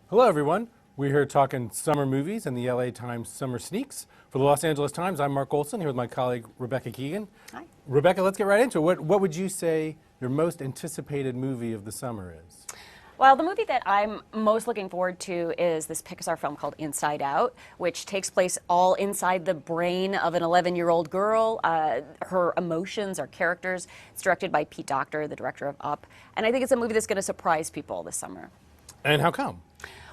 Hello, everyone. We're here talking summer movies and the LA Times Summer Sneaks. For the Los Angeles Times, I'm Mark Olsen, here with my colleague Rebecca Keegan. Hi. Rebecca, let's get right into it. What would you say your most anticipated movie of the summer is? Well, the movie that I'm most looking forward to is this Pixar film called Inside Out, which takes place all inside the brain of an 11-year-old girl. Her emotions are characters. It's directed by Pete Docter, the director of Up. And I think it's a movie that's going to surprise people this summer. And how come?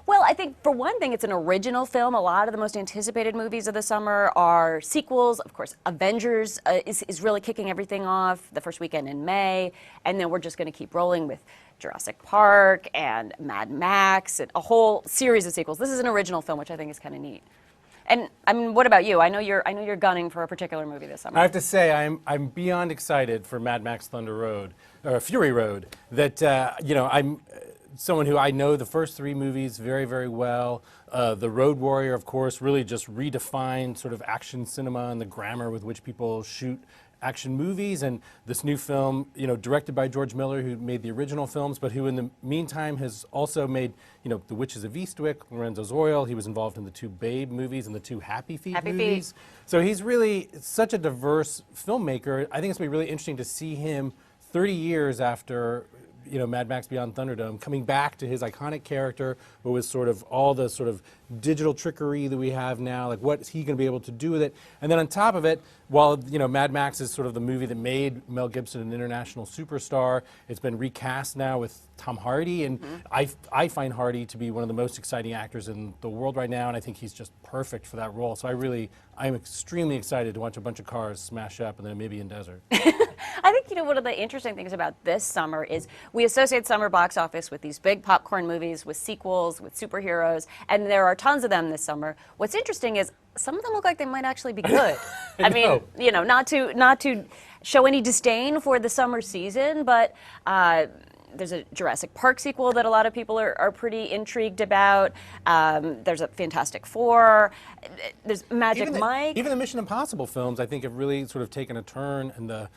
Well, I think for one thing, it's an original film. A lot of the most anticipated movies of the summer are sequels. Of course, Avengers is really kicking everything off the first weekend in May. And then we're just going to keep rolling with Jurassic Park and Mad Max and a whole series of sequels. This is an original film, which I think is kind of neat. And I mean, what about you? I know you're gunning for a particular movie this summer. I have to say, I'm beyond excited for Mad Max Fury Road. That I'm someone who I know the first three movies very, very well. The Road Warrior, of course, really just redefined sort of action cinema and the grammar with which people shoot action movies. And this new film, directed by George Miller, who made the original films, but who in the meantime has also made, The Witches of Eastwick, Lorenzo's Oil. He was involved in the two Babe movies and the two Happy Feet movies. So he's really such a diverse filmmaker. I think it's going to be really interesting to see him 30 years after Mad Max Beyond Thunderdome, coming back to his iconic character, but with sort of all the sort of digital trickery that we have now, like what is he going to be able to do with it? And then on top of it, while Mad Max is sort of the movie that made Mel Gibson an international superstar, it's been recast now with Tom Hardy, and I find Hardy to be one of the most exciting actors in the world right now, and I think he's just perfect for that role. So I'm extremely excited to watch a bunch of cars smash up and then maybe in desert. I think, one of the interesting things about this summer is we associate summer box office with these big popcorn movies, with sequels, with superheroes, and there are tons of them this summer. What's interesting is some of them look like they might actually be good. I mean, not to show any disdain for the summer season, but there's a Jurassic Park sequel that a lot of people are pretty intrigued about. There's a Fantastic Four. There's Magic Mike. Even the Mission Impossible films, I think, have really sort of taken a turn in the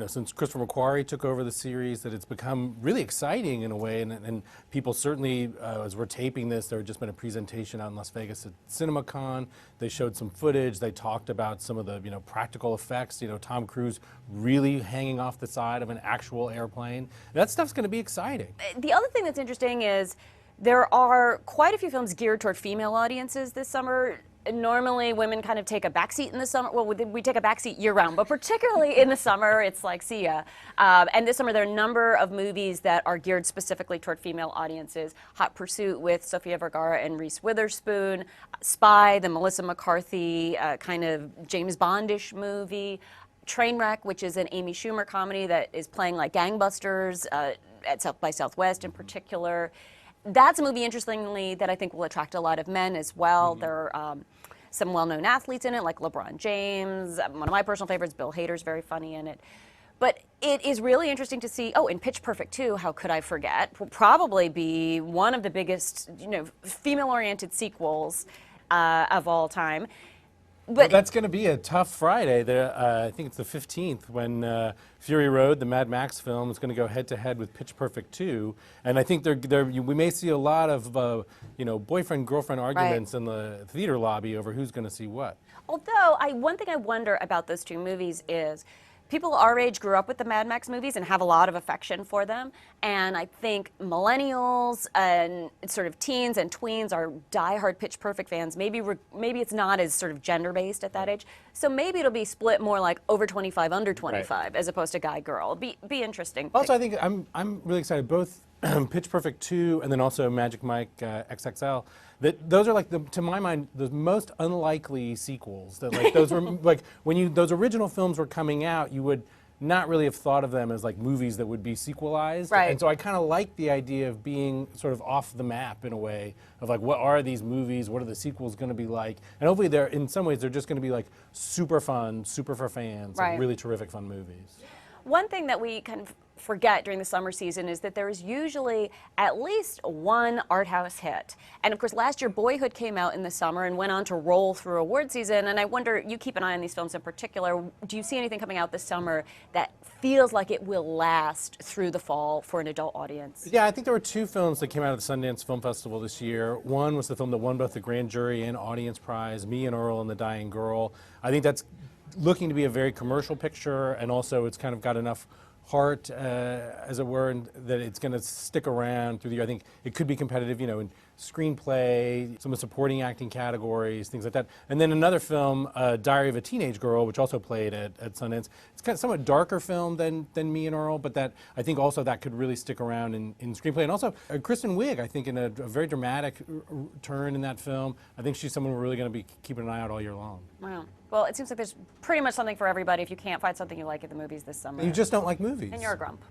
since Christopher McQuarrie took over the series, that it's become really exciting in a way, and people certainly, as we're taping this, there had just been a presentation out in Las Vegas at CinemaCon. They showed some footage. They talked about some of the practical effects. Tom Cruise really hanging off the side of an actual airplane. That stuff's going to be exciting. The other thing that's interesting is there are quite a few films geared toward female audiences this summer. Normally, women kind of take a backseat in the summer. Well, we take a backseat year-round, but particularly in the summer, it's like, see ya. And this summer, there are a number of movies that are geared specifically toward female audiences. Hot Pursuit with Sofia Vergara and Reese Witherspoon. Spy, the Melissa McCarthy kind of James Bond-ish movie. Trainwreck, which is an Amy Schumer comedy that is playing like gangbusters at South by Southwest in particular. That's a movie, interestingly, that I think will attract a lot of men as well. There are some well-known athletes in it, like LeBron James. One of my personal favorites, Bill Hader's very funny in it. But it is really interesting to see, in Pitch Perfect 2, how could I forget, will probably be one of the biggest, female-oriented sequels of all time. But that's going to be a tough Friday. I think it's the 15th when Fury Road, the Mad Max film, is going to go head-to-head with Pitch Perfect 2. And I think we may see a lot of boyfriend-girlfriend arguments in the theater lobby over who's going to see what. Although, one thing I wonder about those two movies is people our age grew up with the Mad Max movies and have a lot of affection for them. And I think millennials and sort of teens and tweens are diehard Pitch Perfect fans. Maybe it's not as sort of gender-based at that age. So maybe it'll be split more like over 25, under 25, as opposed to guy-girl. Be interesting. Also, I think I'm really excited. Both Pitch Perfect 2 and then also Magic Mike XXL. Those are to my mind, the most unlikely sequels. That those were when those original films were coming out, you would not really have thought of them as movies that would be sequelized. Right. And so I kind of like the idea of being sort of off the map in a way of what are these movies? What are the sequels going to be like? And hopefully in some ways they're just going to be super fun, super for fans, really terrific fun movies. One thing that we kind of forget during the summer season is that there is usually at least one art house hit. And of course, last year Boyhood came out in the summer and went on to roll through award season. And I wonder, you keep an eye on these films in particular, do you see anything coming out this summer that feels like it will last through the fall for an adult audience? Yeah, I think there were two films that came out of the Sundance Film Festival this year. One was the film that won both the Grand Jury and Audience Prize, Me and Earl and the Dying Girl. I think that's looking to be a very commercial picture, and also it's kind of got enough heart, as it were, and that it's going to stick around through the year. I think it could be competitive, you know, in screenplay, some of the supporting acting categories, things like that. And then another film, Diary of a Teenage Girl, which also played at Sundance. It's kind of somewhat darker film than Me and Earl, but that I think also that could really stick around in screenplay. And also Kristen Wiig, I think, in a very dramatic turn in that film. I think she's someone we're really going to be keeping an eye out all year long. Wow. Well, it seems like there's pretty much something for everybody if you can't find something you like at the movies this summer. You just don't like movies. And you're a grump.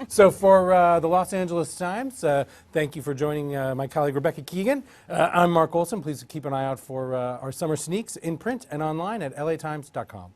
So for the Los Angeles Times, thank you for joining my colleague Rebecca Keegan. I'm Mark Olsen. Please keep an eye out for our summer sneaks in print and online at latimes.com.